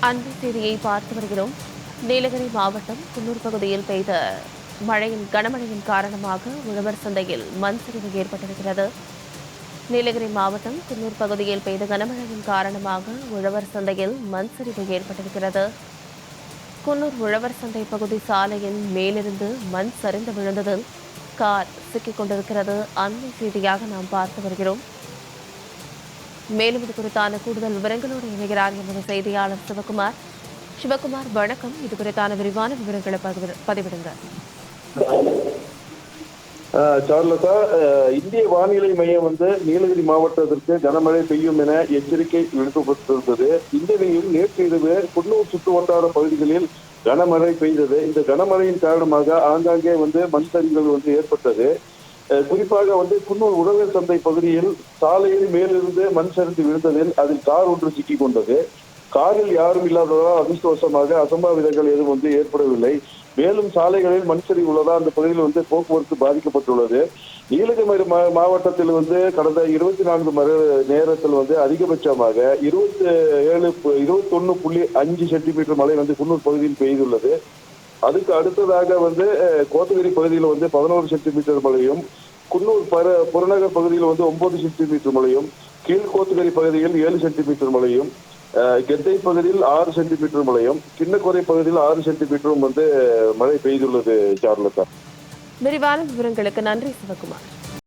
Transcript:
அண்மை செய்தியை பார்த்து வருகிறோம். நீலகிரி மாவட்டம் குன்னூர் பகுதியில் பெய்த கனமழையின் காரணமாக உழவர் சந்தையில் மண் சரிவு ஏற்பட்டிருக்கிறது. நீலகிரி மாவட்டம் குன்னூர் பகுதியில் பெய்த கனமழையின் காரணமாக உழவர் சந்தையில் மண் சரிவு ஏற்பட்டிருக்கிறது. குன்னூர் உழவர் சந்தை பகுதி சாலையின் மேலிருந்து மண் சரிந்து விழுந்ததில் கார் சிக்கிக் கொண்டிருக்கிறது. அண்மை செய்தியாக நாம் பார்த்து வருகிறோம். மேலும் இது குறித்தான கூடுதல் விவரங்களோடு இணைகிறார் எமது செய்தியாளர் சிவகுமார். சிவகுமார், வணக்கம். இது குறித்தான விரிவான விவரங்களை பதிவிடுங்க. சார்லதா, இந்திய வானிலை மையம் நீலகிரி மாவட்டத்திற்கு கனமழை பெய்யும் என எச்சரிக்கை விடுக்கப்பட்டிருந்தது. இந்த நிலையில் நேற்று இரவு குன்னூர் சுற்று வட்டார பகுதிகளில் கனமழை பெய்தது. இந்த கனமழையின் காரணமாக ஆங்காங்கே மண் சரிவுகள் ஏற்பட்டது. குறிப்பாக குன்னூர் உழவர் சந்தை பகுதியில் சாலையில் மேலிருந்து மண் சரிந்து விழுந்ததில் அதில் கார் ஒன்று சிக்கிக் கொண்டது. காரில் யாரும் இல்லாததால் அதிர்ஷ்டவசமாக அசம்பாவிதங்கள் எதுவும் ஏற்படவில்லை. மேலும் சாலைகளில் மண் சரிவு உள்ளதால் அந்த பகுதியில் போக்குவரத்து பாதிக்கப்பட்டுள்ளது. நீலகிரி மாவட்டத்தில் கடந்த 24 மணி நேரத்தில் அதிகபட்சமாக 21.5 சென்டிமீட்டர் மழை குன்னூர் பகுதியில் பெய்துள்ளது. அதுக்கு அடுத்ததாக கோத்தகிரி பகுதியில் 11 சென்டிமீட்டர் மழையும், குன்னூர் புறநகர் பகுதியில் 9 சென்டிமீட்டர் மழையும், கீழ் கோத்தகிரி பகுதியில் 7 சென்டிமீட்டர் மழையும், கெத்தை பகுதியில் 6 சென்டிமீட்டர் மழையும், கிண்ணக்கோரை பகுதியில் 6 சென்டிமீட்டரும் மழை பெய்துள்ளது. சார்லதா, விரிவான விவரங்களுக்கு நன்றி சிவகுமார்.